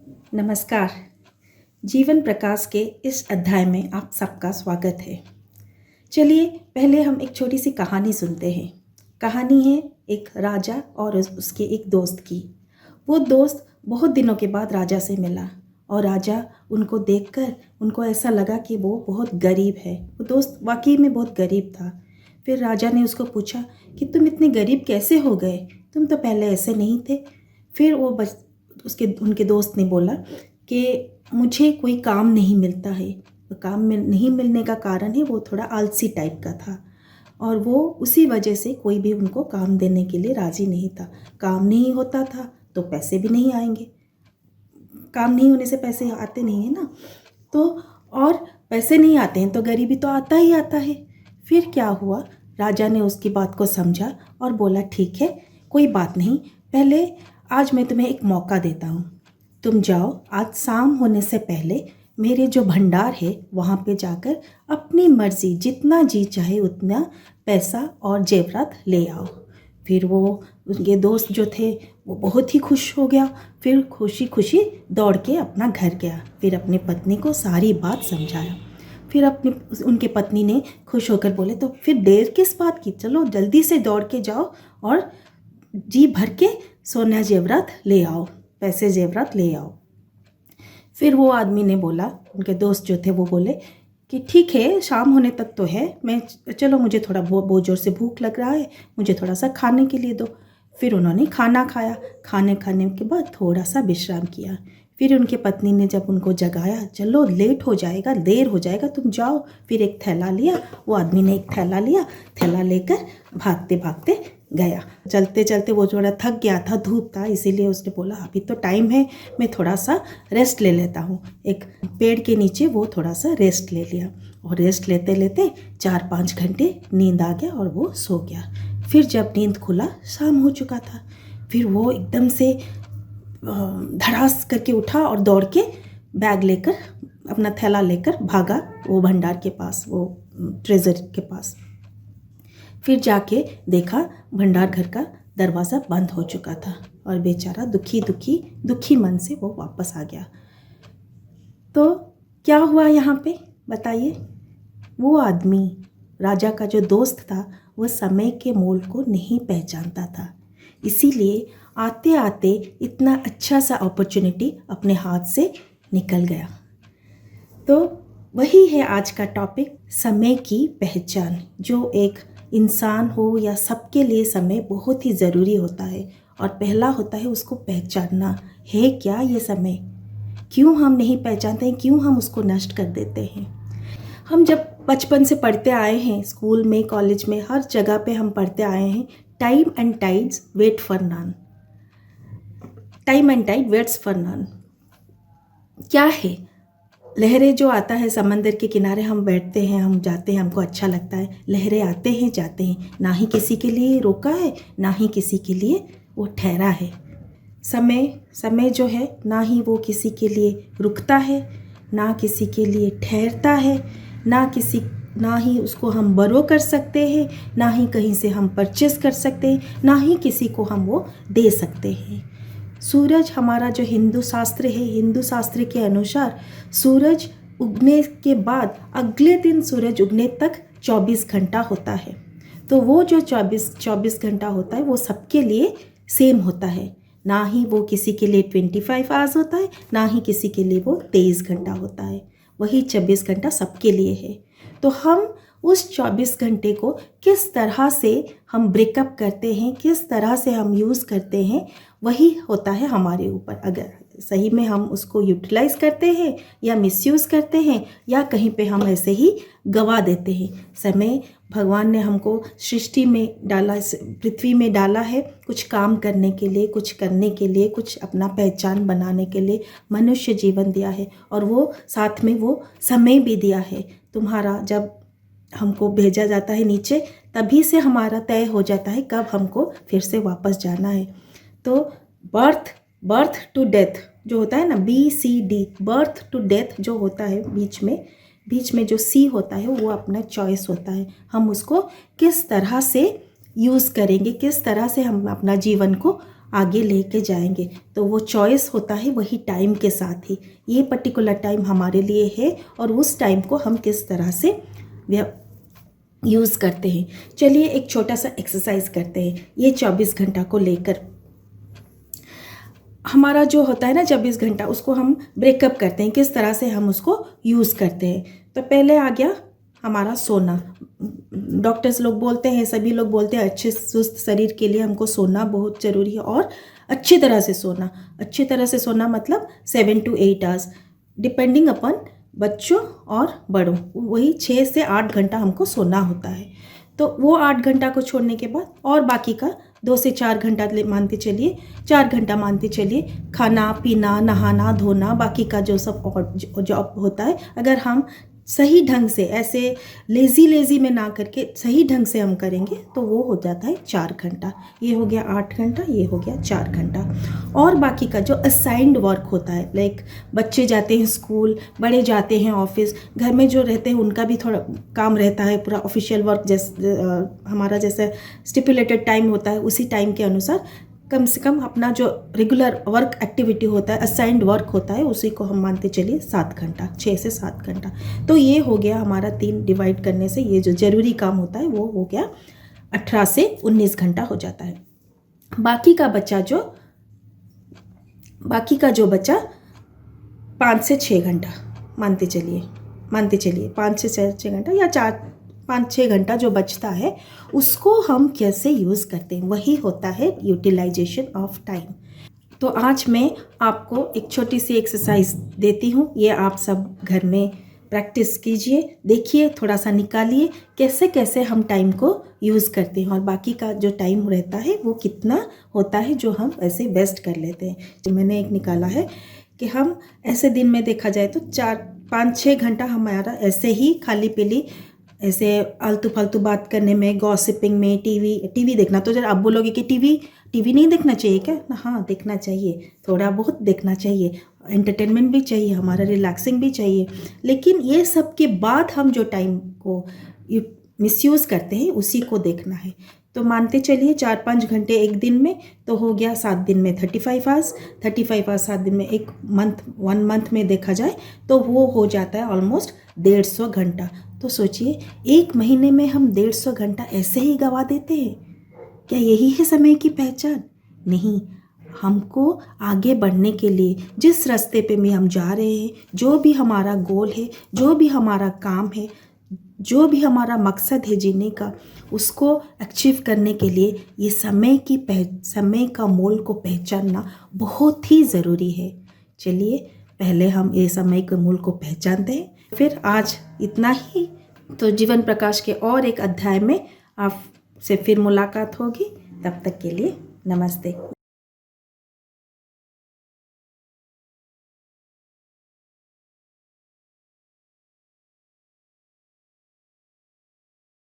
नमस्कार। जीवन प्रकाश के इस अध्याय में आप सबका स्वागत है। चलिए पहले हम एक छोटी सी कहानी सुनते हैं। कहानी है एक राजा और उसके एक दोस्त की। वो दोस्त बहुत दिनों के बाद राजा से मिला और राजा उनको देखकर उनको ऐसा लगा कि वो बहुत गरीब है। वो दोस्त वाकई में बहुत गरीब था। फिर राजा ने उसको पूछा कि तुम इतने गरीब कैसे हो गए, तुम तो पहले ऐसे नहीं थे। फिर वो उनके दोस्त ने बोला कि मुझे कोई काम नहीं मिलता है। काम में नहीं मिलने का कारण है वो थोड़ा आलसी टाइप का था और वो उसी वजह से कोई भी उनको काम देने के लिए राज़ी नहीं था। काम नहीं होता था तो पैसे भी नहीं आएंगे, काम नहीं होने से पैसे आते नहीं है ना। तो और पैसे नहीं आते हैं तो गरीबी तो आता ही आता है। फिर क्या हुआ, राजा ने उसकी बात को समझा और बोला ठीक है, कोई बात नहीं, पहले आज मैं तुम्हें एक मौका देता हूँ। तुम जाओ, आज शाम होने से पहले मेरे जो भंडार है वहाँ पे जाकर अपनी मर्ज़ी जितना जी चाहे उतना पैसा और जेवरात ले आओ। फिर वो उनके दोस्त जो थे वो बहुत ही खुश हो गया। फिर खुशी खुशी दौड़ के अपना घर गया। फिर अपनी पत्नी को सारी बात समझाया। फिर उनके पत्नी ने खुश होकर बोले तो फिर देर किस बात की, चलो जल्दी से दौड़ के जाओ और जी भर के सोना जेवरात ले आओ, पैसे जेवरात ले आओ। फिर वो आदमी ने बोला, उनके दोस्त जो थे वो बोले कि ठीक है, शाम होने तक तो है, मैं चलो मुझे थोड़ा बहुत ज़ोर से भूख लग रहा है, मुझे थोड़ा सा खाने के लिए दो। फिर उन्होंने खाना खाया। खाने के बाद थोड़ा सा विश्राम किया। फिर उनके पत्नी ने जब उनको जगाया, चलो लेट हो जाएगा, देर हो जाएगा, तुम जाओ। फिर एक थैला लिया, वो आदमी ने एक थैला लिया, थैला लेकर भागते भागते गया। चलते चलते वो थोड़ा थक गया था, धूप था, इसीलिए उसने बोला अभी तो टाइम है, मैं थोड़ा सा रेस्ट ले लेता हूँ। एक पेड़ के नीचे वो थोड़ा सा रेस्ट ले लिया और रेस्ट लेते लेते 4-5 घंटे नींद आ गया और वो सो गया। फिर जब नींद खुला, शाम हो चुका था। फिर वो एकदम से धड़ास करके उठा और दौड़ के बैग लेकर, अपना थैला लेकर भागा वो भंडार के पास, वो ट्रेजर के पास। फिर जाके देखा भंडार घर का दरवाज़ा बंद हो चुका था और बेचारा दुखी मन से वो वापस आ गया। तो क्या हुआ यहाँ पे बताइए। वो आदमी, राजा का जो दोस्त था, वो समय के मोल को नहीं पहचानता था, इसीलिए आते आते इतना अच्छा सा अपॉर्चुनिटी अपने हाथ से निकल गया। तो वही है आज का टॉपिक, समय की पहचान। जो एक इंसान हो या सबके लिए समय बहुत ही ज़रूरी होता है और पहला होता है उसको पहचानना है क्या ये समय, क्यों हम नहीं पहचानते हैं, क्यों हम उसको नष्ट कर देते हैं। हम जब बचपन से पढ़ते आए हैं, स्कूल में, कॉलेज में, हर जगह पे हम पढ़ते आए हैं, time and tides wait for none. Time and tide waits for none क्या है? लहरें जो आता है समंदर के किनारे, हम बैठते हैं, हम जाते हैं, हमको अच्छा लगता है। लहरें आते हैं जाते हैं, ना ही किसी के लिए रोका है, ना ही किसी के लिए वो ठहरा है। समय जो है, ना ही वो किसी के लिए रुकता है, ना किसी के लिए ठहरता है, ना ही उसको हम बरो कर सकते हैं, ना ही कहीं से हम परचेस कर सकते हैं, ना ही किसी को हम वो दे सकते हैं। सूरज हमारा जो हिंदू शास्त्र है, हिंदू शास्त्र के अनुसार सूरज उगने के बाद अगले दिन सूरज उगने तक 24 घंटा होता है। तो वो जो 24 घंटा होता है वो सबके लिए सेम होता है, ना ही वो किसी के लिए 25 आवर्स होता है, ना ही किसी के लिए वो 23 घंटा होता है। वही 24 घंटा सबके लिए है। तो हम उस 24 घंटे को किस तरह से हम ब्रेकअप करते हैं, किस तरह से हम यूज़ करते हैं, वही होता है हमारे ऊपर। अगर सही में हम उसको यूटिलाइज़ करते हैं या मिसयूज़ करते हैं, या कहीं पे हम ऐसे ही गवा देते हैं। समय भगवान ने हमको सृष्टि में डाला, पृथ्वी में डाला है कुछ काम करने के लिए, कुछ करने के लिए, कुछ अपना पहचान बनाने के लिए मनुष्य जीवन दिया है, और वो साथ में वो समय भी दिया है। तुम्हारा जब हमको भेजा जाता है नीचे, तभी से हमारा तय हो जाता है कब हमको फिर से वापस जाना है। तो बर्थ टू डेथ जो होता है ना, BCD, बर्थ टू डेथ जो होता है, बीच में जो C होता है वो अपना चॉइस होता है। हम उसको किस तरह से यूज़ करेंगे, किस तरह से हम अपना जीवन को आगे लेके जाएंगे। तो वो चॉइस होता है वही टाइम के साथ ही, ये पर्टिकुलर टाइम हमारे लिए है और उस टाइम को हम किस तरह से यूज़ करते हैं। चलिए एक छोटा सा एक्सरसाइज करते हैं ये 24 घंटा को लेकर। हमारा जो होता है ना 24 घंटा, उसको हम ब्रेकअप करते हैं, किस तरह से हम उसको यूज़ करते हैं। तो पहले आ गया हमारा सोना। डॉक्टर्स लोग बोलते हैं, सभी लोग बोलते हैं अच्छे सुस्त शरीर के लिए हमको सोना बहुत ज़रूरी है और अच्छी तरह से सोना। अच्छी तरह से सोना मतलब 7 to 8 आवर्स, डिपेंडिंग अपन बच्चों और बड़ों, वही 6 से 8 घंटा हमको सोना होता है। तो वो 8 घंटा को छोड़ने के बाद और बाकी का 2 से 4 घंटा मानते चलिए, 4 घंटा मानते चलिए खाना पीना नहाना धोना, बाकी का जो सब और जॉब होता है, अगर हम सही ढंग से ऐसे लेज़ी में ना करके सही ढंग से हम करेंगे तो वो हो जाता है 4 घंटा। ये हो गया 8 घंटा, ये हो गया 4 घंटा। और बाकी का जो असाइंड वर्क होता है, लाइक बच्चे जाते हैं स्कूल, बड़े जाते हैं ऑफिस, घर में जो रहते हैं उनका भी थोड़ा काम रहता है, पूरा ऑफिशियल वर्क जैसे हमारा जैसे स्टिपुलेटेड टाइम होता है उसी टाइम के अनुसार कम से कम अपना जो रेगुलर वर्क एक्टिविटी होता है, असाइंड वर्क होता है, उसी को हम मानते चलिए 7 घंटा, 6 से 7 घंटा। तो ये हो गया हमारा 3 डिवाइड करने से ये जो ज़रूरी काम होता है वो हो गया 18 से 19 घंटा हो जाता है। बाकी का जो बचा 5 से 6 घंटा मानते चलिए 5 से 6 घंटा या 5-6 घंटा जो बचता है उसको हम कैसे यूज़ करते हैं, वही होता है यूटिलाइजेशन ऑफ टाइम। तो आज मैं आपको एक छोटी सी एक्सरसाइज देती हूँ, ये आप सब घर में प्रैक्टिस कीजिए, देखिए, थोड़ा सा निकालिए कैसे कैसे हम टाइम को यूज़ करते हैं और बाकी का जो टाइम रहता है वो कितना होता है जो हम ऐसे वेस्ट कर लेते हैं। जो मैंने एक निकाला है कि हम ऐसे दिन में देखा जाए तो 4-5-6 घंटा हमारा ऐसे ही खाली पीली ऐसे आलतू फालतू बात करने में, गॉसिपिंग में, टीवी देखना। तो जब आप बोलोगे कि टीवी नहीं देखना चाहिए क्या? हाँ देखना चाहिए, थोड़ा बहुत देखना चाहिए, एंटरटेनमेंट भी चाहिए, हमारा रिलैक्सिंग भी चाहिए, लेकिन ये सब के बाद हम जो टाइम को मिसयूज़ करते हैं उसी को देखना है। तो मानते चलिए 4-5 घंटे एक दिन में, तो हो गया 7 दिन में 35 आवर्स, 35 आवर्स 7 दिन में, 1 मंथ में देखा जाए तो वो हो जाता है ऑलमोस्ट 150 घंटा। तो सोचिए 1 महीने में हम 150 घंटा ऐसे ही गवा देते हैं। क्या यही है समय की पहचान? नहीं, हमको आगे बढ़ने के लिए जिस रास्ते पे भी हम जा रहे हैं, जो भी हमारा गोल है, जो भी हमारा काम है, जो भी हमारा मकसद है जीने का, उसको अचीव करने के लिए ये समय का मोल को पहचानना बहुत ही ज़रूरी है। चलिए पहले हम ये समय के मूल को पहचानते हैं, फिर आज इतना ही। तो जीवन प्रकाश के और एक अध्याय में आपसे फिर मुलाकात होगी, तब तक के लिए नमस्ते।